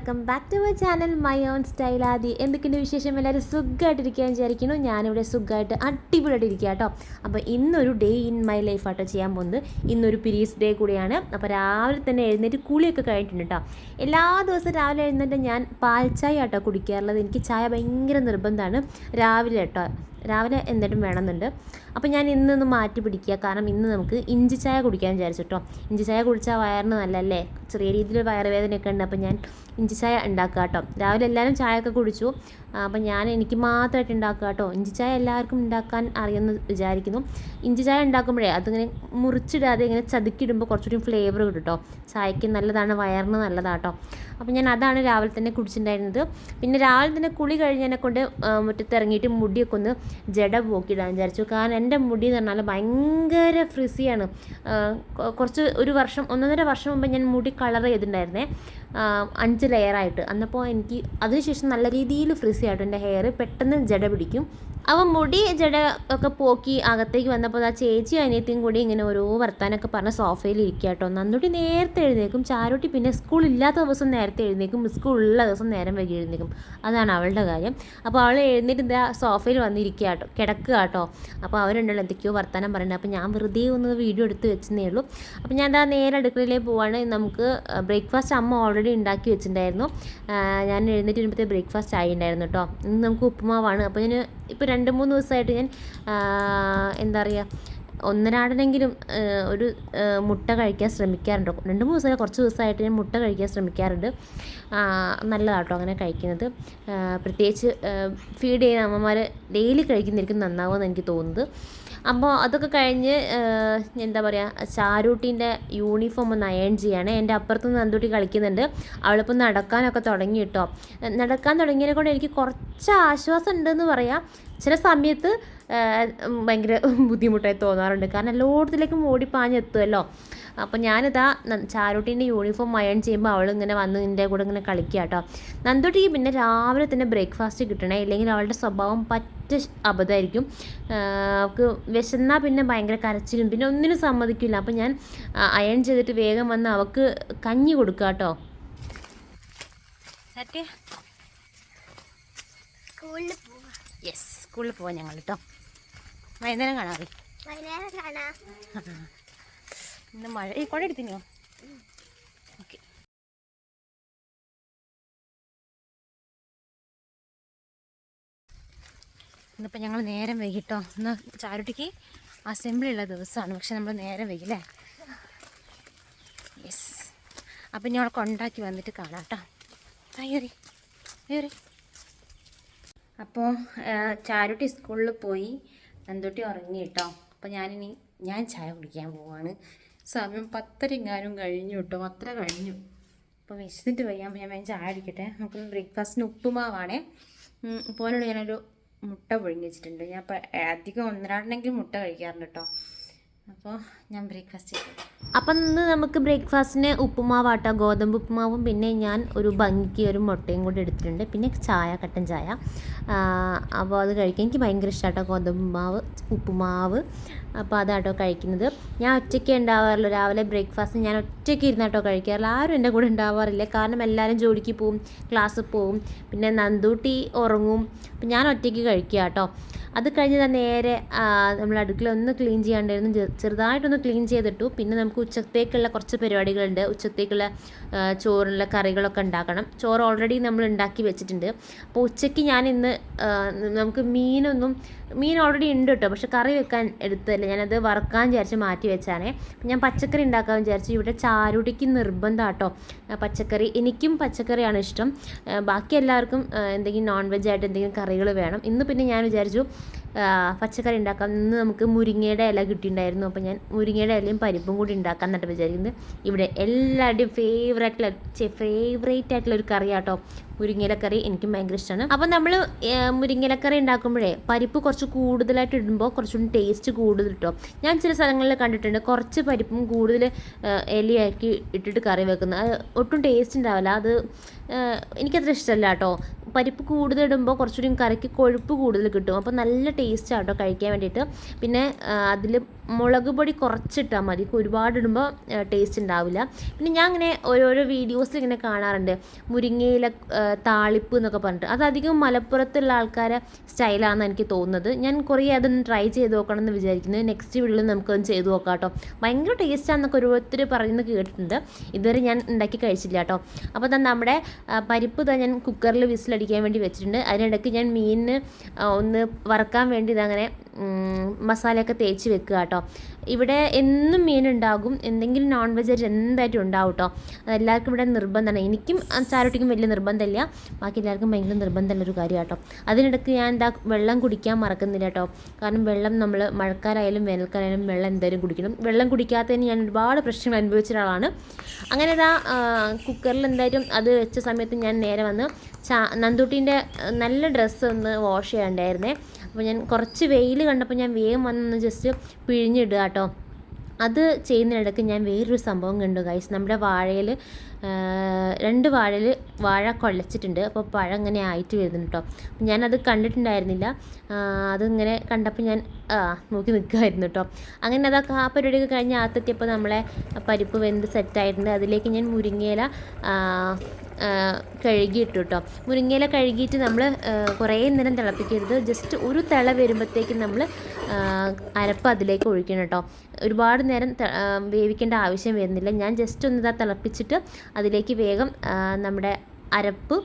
Welcome back to my channel my own style Adi. എന്തൊക്കെയുണ്ട് വിശേഷം? എല്ലാവരും സുഖമായിട്ടിരിക്കാൻ വിചാരിക്കുന്നു. ഞാനിവിടെ സുഖമായിട്ട് അടിപൊളിയായിട്ട് ഇരിക്കുക കേട്ടോ. അപ്പോൾ ഇന്നൊരു ഡേ ഇൻ മൈ ലൈഫ് ആട്ടോ ചെയ്യാൻ പോകുന്നത്. ഇന്നൊരു പീരീഡ്സ് ഡേ കൂടിയാണ്. അപ്പോൾ രാവിലെ തന്നെ എഴുന്നേറ്റ് കുളിയൊക്കെ കഴിഞ്ഞിട്ടുണ്ട് കേട്ടോ. എല്ലാ ദിവസവും രാവിലെ എഴുന്നേറ്റ് ഞാൻ പാൽ ചായ ആട്ടോ കുടിക്കാറുള്ളത്. എനിക്ക് ചായ ഭയങ്കര നിർബന്ധമാണ് രാവിലെ കേട്ടോ. രാവിലെ എന്നിട്ടും വേണമെന്നുണ്ട്. അപ്പോൾ ഞാൻ ഇന്നൊന്ന് മാറ്റി പിടിക്കുക. കാരണം ഇന്ന് നമുക്ക് ഇഞ്ചി ചായ കുടിക്കാൻ വിചാരിച്ചു കേട്ടോ. ഇഞ്ചി ചായ കുടിച്ചാൽ വയറിന് നല്ലല്ലേ, ചെറിയ രീതിയിൽ വയറുവേദനയൊക്കെ ഉണ്ട്. അപ്പോൾ ഞാൻ ഇഞ്ചി ചായ ഉണ്ടാക്കുക കേട്ടോ. രാവിലെ എല്ലാവരും ചായയൊക്കെ കുടിച്ചു. അപ്പം എനിക്ക് മാത്രമായിട്ട് ഉണ്ടാക്കുക കേട്ടോ. ഇഞ്ചി ചായ എല്ലാവർക്കും ഉണ്ടാക്കാൻ അറിയുമെന്ന് വിചാരിക്കുന്നു. ഇഞ്ചി ചായ ഉണ്ടാക്കുമ്പോഴേ അതിങ്ങനെ മുറിച്ചിടാതെ ഇങ്ങനെ ചതുക്കിയിടുമ്പോൾ കുറച്ചുകൂടി ഫ്ലേവർ കിട്ടും കേട്ടോ. ചായക്ക് നല്ലതാണ്, വയറിന് നല്ലതാണ് കേട്ടോ. അപ്പം ഞാൻ അതാണ് രാവിലെ തന്നെ കുടിച്ചിട്ടുണ്ടായിരുന്നത്. പിന്നെ രാവിലെ തന്നെ കുളി കഴിഞ്ഞതിനെ കൊണ്ട് മുറ്റത്ത് ഇറങ്ങിയിട്ട് മുടിയൊക്കെ ഒന്ന് ജട പോക്കിയിടാൻ വിചാരിച്ചു. കാരണം എൻ്റെ മുടി എന്ന് പറഞ്ഞാൽ ഭയങ്കര ഫ്രിസിയാണ്. ഒരു വർഷം 1.5 വർഷം മുമ്പ് ഞാൻ മുടി കളർ ചെയ്തിട്ടുണ്ടായിരുന്നേ, 5 ലെയറായിട്ട്. അന്നപ്പോൾ എനിക്ക് അതിനുശേഷം നല്ല രീതിയിൽ ഫ്രിസി ആയിട്ട് എൻ്റെ ഹെയർ പെട്ടെന്ന് ജട പിടിക്കും. അവൻ മുടി ജട ഒക്കെ പോക്കി അകത്തേക്ക് വന്നപ്പോൾ ആ ചേച്ചി അനിയത്തിയും കൂടി ഇങ്ങനെ ഓരോ വർത്താനൊക്കെ പറഞ്ഞ് സോഫയിൽ ഇരിക്കുക കേട്ടോ. നന്ദുട്ടി നേരത്തെ എഴുന്നേക്കും, ചാരുട്ടി പിന്നെ സ്കൂളില്ലാത്ത ദിവസം നേരത്തെ എഴുന്നേക്കും, സ്കൂളുള്ള ദിവസം നേരം വൈകി എഴുന്നേക്കും. അതാണ് അവളുടെ കാര്യം. അപ്പോൾ അവൾ എഴുന്നേറ്റ് എന്താ സോഫയിൽ വന്നിരിക്കുക കേട്ടോ, കിടക്കുക കേട്ടോ. അപ്പോൾ അവരുണ്ടല്ലോ എന്തൊക്കെയോ വർത്താനം പറയുന്നത്. അപ്പോൾ ഞാൻ വെറുതെ ഒന്ന് വീഡിയോ എടുത്ത് വെച്ചതേ ഉള്ളൂ. അപ്പോൾ ഞാൻ എന്താ നേരെ അടുക്കളയിലേക്ക് പോവാണ്. നമുക്ക് ബ്രേക്ക്ഫാസ്റ്റ് അമ്മ ഓൾറെഡി ഉണ്ടാക്കി വെച്ചിട്ടുണ്ടായിരുന്നു. ഞാൻ എഴുന്നേറ്റ് വരുമ്പോഴത്തെ ബ്രേക്ക്ഫാസ്റ്റ് ആയി ഉണ്ടായിരുന്നു കേട്ടോ. ഇന്ന് നമുക്ക് ഉപ്പുമാവാണ്. അപ്പോൾ ഞാൻ ഇപ്പോൾ 2-3 ദിവസമായിട്ട് ഞാൻ എന്താ പറയുക, ഒന്നരാടനെങ്കിലും ഒരു മുട്ട കഴിക്കാൻ ശ്രമിക്കാറുണ്ട്. 2-3 ദിവസമല്ല, കുറച്ച് ദിവസമായിട്ട് ഞാൻ മുട്ട കഴിക്കാൻ ശ്രമിക്കാറുണ്ട്. നല്ലതാട്ടോ അങ്ങനെ കഴിക്കുന്നത്. പ്രത്യേകിച്ച് ഫീഡ് ചെയ്യുന്ന അമ്മമാർ ഡെയിലി കഴിക്കുന്നതായിരിക്കും നന്നാവുമെന്ന് എനിക്ക് തോന്നുന്നത്. അപ്പോൾ അതൊക്കെ കഴിഞ്ഞ് എന്താ പറയുക, ചാരൂട്ടീൻ്റെ യൂണിഫോം ഒന്ന് അയൺ ചെയ്യാണ്. എൻ്റെ അപ്പുറത്തുനിന്ന് നന്ദൂട്ടി കളിക്കുന്നുണ്ട്. അവളിപ്പോൾ നടക്കാനൊക്കെ തുടങ്ങി കേട്ടോ. നടക്കാൻ തുടങ്ങിയതിനെ കൊണ്ട് എനിക്ക് കുറച്ച് ആശ്വാസം ഉണ്ടെന്ന് പറയാം. ചില സമയത്ത് ഭയങ്കര ബുദ്ധിമുട്ടായി തോന്നാറുണ്ട്. കാരണം എല്ലായിടത്തിലേക്കും ഓടിപ്പാഞ്ഞെത്തുമല്ലോ. അപ്പോൾ ഞാനിതാ ചാരുട്ടീൻ്റെ യൂണിഫോം അയൺ ചെയ്യുമ്പോൾ അവളിങ്ങനെ വന്ന് എൻ്റെ കൂടെ ഇങ്ങനെ കളിക്കുക കേട്ടോ. നന്ദുട്ടിക്ക് പിന്നെ രാവിലെ തന്നെ ബ്രേക്ക്ഫാസ്റ്റ് കിട്ടണേ, ഇല്ലെങ്കിൽ അവളുടെ സ്വഭാവം അബദ്ധമായിരിക്കും. അവൾക്ക് വിശന്നാൽ പിന്നെ ഭയങ്കര കരച്ചിലും പിന്നെ ഒന്നിനും സമ്മതിക്കില്ല. അപ്പോൾ ഞാൻ അയൺ ചെയ്തിട്ട് വേഗം വന്ന് അവൾക്ക് കഞ്ഞി കൊടുക്കുക കേട്ടോ. സ്കൂളിൽ പോവാം ഞങ്ങൾ കേട്ടോ. വൈകുന്നേരം കാണാറ്. ഇന്ന് മഴ കൊട എടുത്തിനോ? ഓക്കെ. ഇന്നിപ്പോൾ ഞങ്ങൾ നേരം വൈകിട്ടോ. ഇന്ന് ചാരുട്ടിക്ക് അസംബ്ലി ഉള്ള ദിവസമാണ്, പക്ഷെ നമ്മൾ നേരം വൈകില്ലേ. യെസ്. അപ്പം ഞാൻ കൊണ്ടാക്കി വന്നിട്ട് കാണാം കേട്ടോ. അയ്യോറി അയ്യോറി. അപ്പോൾ ചാരുട്ടി സ്കൂളിൽ പോയി, നന്ദുട്ടി ഉറങ്ങി കേട്ടോ. അപ്പോൾ ഞാൻ ചായ കുടിക്കാൻ പോവാണ്. സമയം 10:30 കഴിഞ്ഞു കേട്ടോ, 10 കഴിഞ്ഞു. അപ്പോൾ വിശന്നിട്ട് വയ്യാൻ ഞാൻ ചായ അടിക്കട്ടെ. നമുക്ക് ബ്രേക്ക്ഫാസ്റ്റിന് ഉപ്പുമാവാണേ. പോലോട് ഞാനൊരു മുട്ട പുഴുങ്ങി വെച്ചിട്ടുണ്ട്. ഞാൻ അധികം 1-2 മുട്ട കഴിക്കാറുണ്ട് കേട്ടോ. അപ്പോൾ ഞാൻ ബ്രേക്ക്ഫാസ്റ്റ് ചെയ്തു. അപ്പം ഇന്ന് നമുക്ക് ബ്രേക്ക്ഫാസ്റ്റിന് ഉപ്പുമാവാട്ടോ, ഗോതമ്പ് ഉപ്പുമാവും പിന്നെ ഞാൻ ഒരു ഭംഗിക്ക് ഒരു മുട്ടയും കൂടി എടുത്തിട്ടുണ്ട്. പിന്നെ ചായ, കട്ടൻ ചായ. അപ്പോൾ അത് കഴിക്കാൻ എനിക്ക് ഭയങ്കര ഇഷ്ടമാട്ടോ, ഗോതമ്പ് ഉപ്പുമാവ്. അപ്പോൾ അതാട്ടോ കഴിക്കുന്നത്. ഞാൻ ഒറ്റയ്ക്ക് ഉണ്ടാവാറില്ല രാവിലെ ബ്രേക്ക്ഫാസ്റ്റ്. ഞാൻ ഒറ്റയ്ക്ക് ഇരുന്നാട്ടോ കഴിക്കാറില്ല. ആരും എൻ്റെ കൂടെ ഉണ്ടാവാറില്ല. കാരണം എല്ലാവരും ജോലിക്ക് പോവും, ക്ലാസ്സിൽ പോവും, പിന്നെ നന്ദൂട്ടി ഉറങ്ങും. അപ്പം ഞാൻ ഒറ്റയ്ക്ക് കഴിക്കുക കേട്ടോ. അത് കഴിഞ്ഞ് നേരെ നമ്മൾ അടുക്കള ഒന്ന് ക്ലീൻ ചെയ്യാണ്ടായിരുന്നു. ചെറുതായിട്ടൊന്ന് ക്ലീൻ ചെയ്തിട്ടു. പിന്നെ നമുക്ക് ഉച്ചത്തേക്കുള്ള കുറച്ച് പരിപാടികളുണ്ട്. ഉച്ചത്തേക്കുള്ള ചോറിനുള്ള കറികളൊക്കെ ഉണ്ടാക്കണം. ചോറ് ഓൾറെഡി നമ്മൾ ഉണ്ടാക്കി വെച്ചിട്ടുണ്ട്. അപ്പോൾ ഉച്ചയ്ക്ക് ഞാൻ ഇന്ന് നമുക്ക് മീൻ ഓൾറെഡി ഉണ്ട് കേട്ടോ, പക്ഷെ കറി വെക്കാൻ എടുത്തല്ല. ഞാനത് വറുക്കാൻ വിചാരിച്ച് മാറ്റി വെച്ചാണേ. ഞാൻ പച്ചക്കറി ഉണ്ടാക്കാൻ വിചാരിച്ചു. ഇവിടെ ചാരുടിക്ക് നിർബന്ധം കേട്ടോ പച്ചക്കറി. എനിക്കും പച്ചക്കറിയാണ് ഇഷ്ടം. ബാക്കി എല്ലാവർക്കും എന്തെങ്കിലും നോൺ വെജ് ആയിട്ട് എന്തെങ്കിലും കറികൾ വേണം. ഇന്ന് പിന്നെ ഞാൻ വിചാരിച്ചു പച്ചക്കറി ഉണ്ടാക്കാം. ഇന്ന് നമുക്ക് മുരിങ്ങയുടെ ഇല കിട്ടിയിട്ടുണ്ടായിരുന്നു. അപ്പോൾ ഞാൻ മുരിങ്ങയുടെ ഇലയും പരിപ്പും കൂടി ഉണ്ടാക്കാൻ എന്നിട്ട് വിചാരിക്കുന്നത്. ഇവിടെ എല്ലാവരുടെയും ഫേവറേറ്റ് ആയിട്ടുള്ള ഒരു കറിയാട്ടോ മുരിങ്ങയിലക്കറി എനിക്കും ഭയങ്കര ഇഷ്ടമാണ്. അപ്പോൾ നമ്മൾ മുരിങ്ങയിലക്കറി ഉണ്ടാക്കുമ്പോഴേ പരിപ്പ് കുറച്ച് കൂടുതലായിട്ട് ഇടുമ്പോൾ കുറച്ചുകൂടി ടേസ്റ്റ് കൂടുതൽ കിട്ടും. ഞാൻ ചില സ്ഥലങ്ങളിൽ കണ്ടിട്ടുണ്ട് കുറച്ച് പരിപ്പും കൂടുതൽ ഇലയാക്കി ഇട്ടിട്ട് കറി വെക്കുന്നത്. അത് ഒട്ടും ടേസ്റ്റ് ഉണ്ടാവില്ല. അത് എനിക്കത്ര ഇഷ്ടമല്ല കേട്ടോ. പരിപ്പ് കൂടുതൽ ഇടുമ്പോൾ കുറച്ചുകൂടി കറിക്ക് കൊഴുപ്പ് കൂടുതൽ കിട്ടും. അപ്പോൾ നല്ല ടേസ്റ്റ് ആട്ടോ കഴിക്കാൻ വേണ്ടിയിട്ട്. പിന്നെ അതിൽ മുളക് പൊടി കുറച്ചിട്ടാൽ മതി, ഒരുപാട് ഇടുമ്പോൾ ടേസ്റ്റ് ഉണ്ടാവില്ല. പിന്നെ ഞാൻ ഇങ്ങനെ ഓരോരോ വീഡിയോസിൽ ഇങ്ങനെ കാണാറുണ്ട് മുരിങ്ങയില താളിപ്പ് എന്നൊക്കെ പറഞ്ഞിട്ട്. അതധികം മലപ്പുറത്തുള്ള ആൾക്കാരെ സ്റ്റൈലാണെന്ന് എനിക്ക് തോന്നുന്നത്. ഞാൻ കുറേ അതൊന്ന് ട്രൈ ചെയ്ത് നോക്കണം എന്ന് വിചാരിക്കുന്നത്. നെക്സ്റ്റ് വീഡിയോയിൽ നമുക്കൊന്ന് ചെയ്ത് നോക്കാം കേട്ടോ. ഭയങ്കര ടേസ്റ്റാണെന്നൊക്കെ ഓരോരുത്തർ പറയുന്നത് കേട്ടിട്ടുണ്ട്. ഇതുവരെ ഞാൻ ഉണ്ടാക്കി കഴിച്ചില്ല കേട്ടോ. അപ്പോൾ നമ്മുടെ പരിപ്പ് ഞാൻ കുക്കറിൽ വിസിലടിക്കാൻ വേണ്ടി വെച്ചിട്ടുണ്ട്. അതിനിടയ്ക്ക് ഞാൻ മീനിന് ഒന്ന് വറക്കാൻ വേണ്ടി ഇതങ്ങനെ മസാലയൊക്കെ തേച്ച് വെക്കുക കേട്ടോ. ഇവിടെ എന്നും മീനുണ്ടാകും, എന്തെങ്കിലും നോൺ വെജ് എന്തായിട്ടും ഉണ്ടാവും കേട്ടോ. എല്ലാവർക്കും ഇവിടെ നിർബന്ധമാണ്. എനിക്കും ചാരോട്ടിക്കും വലിയ നിർബന്ധമില്ല, ബാക്കി എല്ലാവർക്കും ഭയങ്കര നിർബന്ധമുള്ളൊരു കാര്യം കേട്ടോ. അതിനിടയ്ക്ക് ഞാൻ വെള്ളം കുടിക്കാൻ മറക്കുന്നില്ല കേട്ടോ. കാരണം വെള്ളം നമ്മൾ മഴക്കാലമായാലും വേനൽക്കാലമായാലും വെള്ളം എന്തായാലും കുടിക്കണം. വെള്ളം കുടിക്കാത്തതിന് ഞാൻ ഒരുപാട് പ്രശ്നങ്ങൾ അനുഭവിച്ച ഒരാളാണ്. അങ്ങനെ കുക്കറിൽ എന്തായാലും അത് വെച്ച സമയത്ത് ഞാൻ നേരെ വന്ന് നന്ദൂട്ടീൻ്റെ നല്ല ഡ്രസ്സ് ഒന്ന് വാഷ് ചെയ്യാണ്ടായിരുന്നേ. അപ്പോൾ ഞാൻ കുറച്ച് വെയിൽ കണ്ടപ്പോൾ ഞാൻ വേഗം വന്നൊന്ന് ജസ്റ്റ് പിഴിഞ്ഞിടുക കേട്ടോ. അത് ചെയ്യുന്നതിനിടയ്ക്ക് ഞാൻ വേറൊരു സംഭവം കണ്ടു ഗൈസ്. നമ്മുടെ വാഴയിൽ 2 വാഴ കുഴച്ചിട്ടുണ്ട്. അപ്പോൾ പഴം ഇങ്ങനെ ആയിട്ട് വരുന്നുണ്ട് കേട്ടോ. ഞാനത് കണ്ടിട്ടുണ്ടായിരുന്നില്ല. അതിങ്ങനെ കണ്ടപ്പോൾ ഞാൻ നോക്കി നിൽക്കുമായിരുന്നു കേട്ടോ. അങ്ങനെ അതൊക്കെ ആ പരിപാടിയൊക്കെ കഴിഞ്ഞ് അകത്തെത്തിയപ്പോൾ നമ്മളെ പരിപ്പ് വെന്ത് സെറ്റായിട്ടുണ്ട്. അതിലേക്ക് ഞാൻ മുരിങ്ങയില കഴുകിയിട്ടു കേട്ടോ. മുരിങ്ങയില കഴുകിയിട്ട് നമ്മൾ കുറേ നേരം തിളപ്പിക്കരുത്. ജസ്റ്റ് ഒരു തിള വരുമ്പോഴത്തേക്കും നമ്മൾ അരപ്പ് അതിലേക്ക് ഒഴിക്കണം കേട്ടോ. ഒരുപാട് നേരം വേവിക്കേണ്ട ആവശ്യം വരുന്നില്ല. ഞാൻ ജസ്റ്റ് ഒന്ന് തിളപ്പിച്ചിട്ട് അതിലേക്ക് വേഗം നമ്മുടെ അരപ്പ്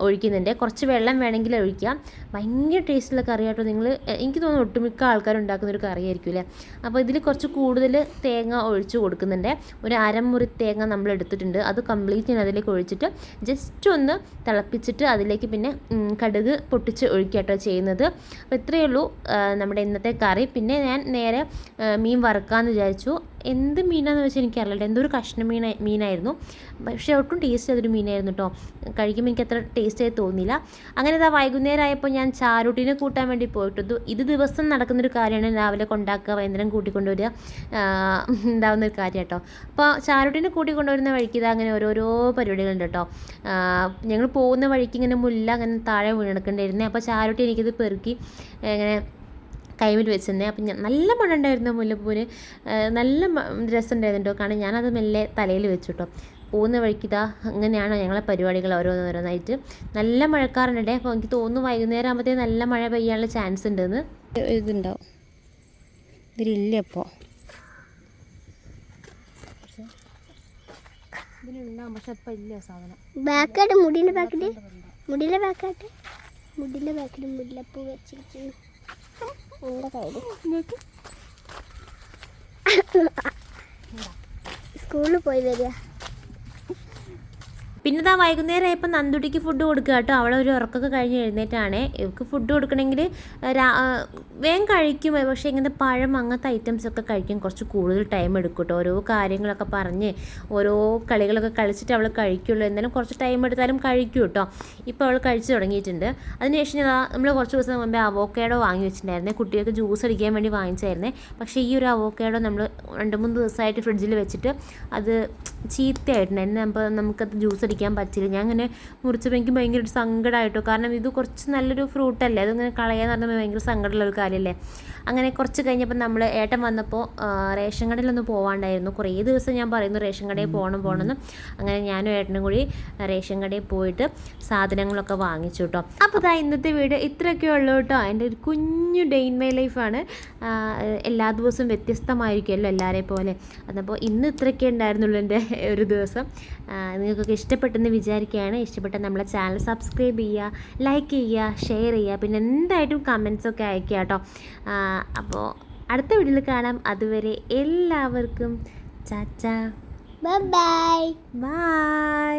ഒഴിക്കുന്നുണ്ട്. കുറച്ച് വെള്ളം വേണമെങ്കിൽ ഒഴിക്കാം. ഭയങ്കര ടേസ്റ്റുള്ള കറി കേട്ടോ. എനിക്ക് തോന്നുന്നു ഒട്ടുമിക്ക ആൾക്കാരും ഉണ്ടാക്കുന്നൊരു കറിയായിരിക്കും അല്ലേ. അപ്പോൾ ഇതിൽ കുറച്ച് കൂടുതൽ തേങ്ങ ഒഴിച്ച് കൊടുക്കുന്നുണ്ട്. ഒരു അരമുറി തേങ്ങ നമ്മൾ എടുത്തിട്ടുണ്ട്. അത് കംപ്ലീറ്റ് ഞാൻ അതിലേക്ക് ഒഴിച്ചിട്ട് ജസ്റ്റ് ഒന്ന് തിളപ്പിച്ചിട്ട് അതിലേക്ക് പിന്നെ കടുക് പൊട്ടിച്ച് ഒഴിക്കുക കേട്ടോ ചെയ്യുന്നത്. അപ്പോൾ ഇത്രയേ ഉള്ളൂ നമ്മുടെ ഇന്നത്തെ കറി. പിന്നെ ഞാൻ നേരെ മീൻ വറുക്കാമെന്ന് വിചാരിച്ചു. എന്ത് മീനാണെന്ന് വെച്ചാൽ എനിക്കറിയില്ല. എന്തോ ഒരു കഷ്ണം മീനായിരുന്നു. പക്ഷേ ഒട്ടും ടേസ്റ്റ് ചെയ്തൊരു മീനായിരുന്നു കേട്ടോ. കഴിക്കുമ്പോൾ എനിക്ക് അത്ര ടേസ്റ്റ് ആയി തോന്നിയില്ല. അങ്ങനെ വൈകുന്നേരം ആയപ്പോൾ ഞാൻ ചാരുട്ടീനെ കൂട്ടാൻ വേണ്ടി പോയിട്ടു. ഇത് ദിവസം നടക്കുന്നൊരു കാര്യമാണ്. രാവിലെ കൊണ്ടാക്കുക, വൈകുന്നേരം കൂട്ടിക്കൊണ്ടുവരിക ഉണ്ടാവുന്നൊരു കാര്യം കേട്ടോ. അപ്പോൾ ചാരുട്ടീനെ കൂട്ടിക്കൊണ്ടുവരുന്ന വഴിക്ക് അങ്ങനെ ഓരോരോ പരിപാടികളുണ്ട് കേട്ടോ. ഞങ്ങൾ പോകുന്ന വഴിക്ക് ഇങ്ങനെ മുല്ല അങ്ങനെ താഴെ വീണെടുക്കേണ്ടിയിരുന്നേ. അപ്പോൾ ചാരുട്ടി എനിക്കിത് പെറുക്കി ഇങ്ങനെ കൈമിൽ വെച്ചിരുന്നേ. അപ്പം നല്ല മണം ഉണ്ടായിരുന്നു മുല്ലപ്പൂവിന്. നല്ല രസമുണ്ടായിരുന്നു കേട്ടോ. കാരണം ഞാനത് മെല്ലെ തലയിൽ വെച്ചു കേട്ടോ. പോകുന്ന വഴിക്ക് അങ്ങനെയാണ് ഞങ്ങളെ പരിപാടികൾ ഓരോന്നോരോന്നായിട്ട്. നല്ല മഴക്കാറുണ്ടേ. അപ്പോൾ എനിക്ക് തോന്നുന്നു വൈകുന്നേരം ആകുമ്പോഴത്തേക്ക് നല്ല മഴ പെയ്യാനുള്ള ചാൻസ് ഉണ്ടെന്ന്. ഇതുണ്ടാവും, ഇതിലില്ല. അപ്പോൾ ഇതിലുണ്ടാവും, പക്ഷെ അപ്പം ഇല്ല സാധനം. ബാക്കായിട്ട് മുടിൻ്റെ ബാക്കിൽ മുല്ലപ്പൂ വെച്ചിരിക്കുന്നു എൻ്റെ കയ്യിൽ. സ്കൂളിൽ പോയി വരിക. പിന്നെ വൈകുന്നേരം ആയപ്പോൾ നന്ദുട്ടിക്ക് ഫുഡ് കൊടുക്കുക കേട്ടോ. അവളെ ഒരു ഉറക്കമൊക്കെ കഴിഞ്ഞ് എഴുന്നേറ്റാണ്. ഇവർക്ക് ഫുഡ് കൊടുക്കണമെങ്കിൽ വേഗം കഴിക്കും. പക്ഷേ ഇങ്ങനത്തെ പഴം അങ്ങനത്തെ ഐറ്റംസൊക്കെ കഴിക്കാൻ കുറച്ച് കൂടുതൽ ടൈം എടുക്കും കേട്ടോ. ഓരോ കാര്യങ്ങളൊക്കെ പറഞ്ഞ് ഓരോ കളികളൊക്കെ കളിച്ചിട്ട് അവൾ കഴിക്കുള്ളൂ. എന്നാലും കുറച്ച് ടൈം എടുത്താലും കഴിക്കും കേട്ടോ. ഇപ്പോൾ അവൾ കഴിച്ച് തുടങ്ങിയിട്ടുണ്ട്. അതിനുശേഷം നമ്മൾ കുറച്ച് ദിവസം മുമ്പേ അവോക്കാഡോ വാങ്ങി വെച്ചിട്ടുണ്ടായിരുന്നേ. കുട്ടികൾക്ക് ജ്യൂസ് അടിക്കാൻ വേണ്ടി വാങ്ങിച്ചായിരുന്നേ. പക്ഷേ ഈ ഒരു അവോക്കാഡോ നമ്മൾ 2-3 ദിവസമായിട്ട് ഫ്രിഡ്ജിൽ വെച്ചിട്ട് അത് ചീത്തയായിട്ടുണ്ടായിരുന്നു. അപ്പോൾ നമുക്കത് ജ്യൂസ് അടിക്കാൻ പറ്റില്ല. ഞാൻ അങ്ങനെ മുറിച്ചപ്പോൾ എനിക്ക് ഭയങ്കര ഒരു സങ്കടമായിട്ടോ. കാരണം ഇത് കുറച്ച് നല്ലൊരു ഫ്രൂട്ടല്ലേ, അതിങ്ങനെ കളയാന്ന് പറഞ്ഞാൽ ഭയങ്കര സങ്കടമുള്ളൊരു കാര്യമല്ലേ. അങ്ങനെ കുറച്ച് കഴിഞ്ഞപ്പോൾ നമ്മൾ ഏട്ടൻ വന്നപ്പോൾ റേഷൻ കടയിലൊന്ന് പോകാണ്ടായിരുന്നു. കുറേ ദിവസം ഞാൻ പറയുന്നു റേഷൻ കടയിൽ പോകണമെന്ന്. അങ്ങനെ ഞാനും ഏട്ടനും കൂടി റേഷൻ കടയിൽ പോയിട്ട് സാധനങ്ങളൊക്കെ വാങ്ങിച്ചു കേട്ടോ. അപ്പോൾ ഇന്നത്തെ വീഡിയോ ഇത്രയൊക്കെ ഉള്ളൂ കേട്ടോ. എൻ്റെ ഒരു കുഞ്ഞു ഡേ ഇൻ മൈ ലൈഫാണ്. എല്ലാ ദിവസവും വ്യത്യസ്തമായിരിക്കുമല്ലോ എല്ലാവരെയും പോലെ. അതപ്പോൾ ഇന്ന് ഇത്രയൊക്കെ ഉണ്ടായിരുന്നുള്ളൂ എൻ്റെ ഒരു ദിവസം. നിങ്ങൾക്കൊക്കെ ഇഷ്ടപ്പെട്ടെന്ന് വിചാരിക്കുകയാണ്. ഇഷ്ടപ്പെട്ടാൽ നമ്മളെ ചാനൽ സബ്സ്ക്രൈബ് ചെയ്യുക, ലൈക്ക് ചെയ്യുക, ഷെയർ ചെയ്യുക. പിന്നെ എന്തായിട്ടും കമൻസൊക്കെ അയക്കുക കേട്ടോ. അപ്പോൾ അടുത്ത വീഡിയോയിൽ കാണാം. അതുവരെ എല്ലാവർക്കും ചാച്ചാ, ബൈ ബൈ. ബൈ.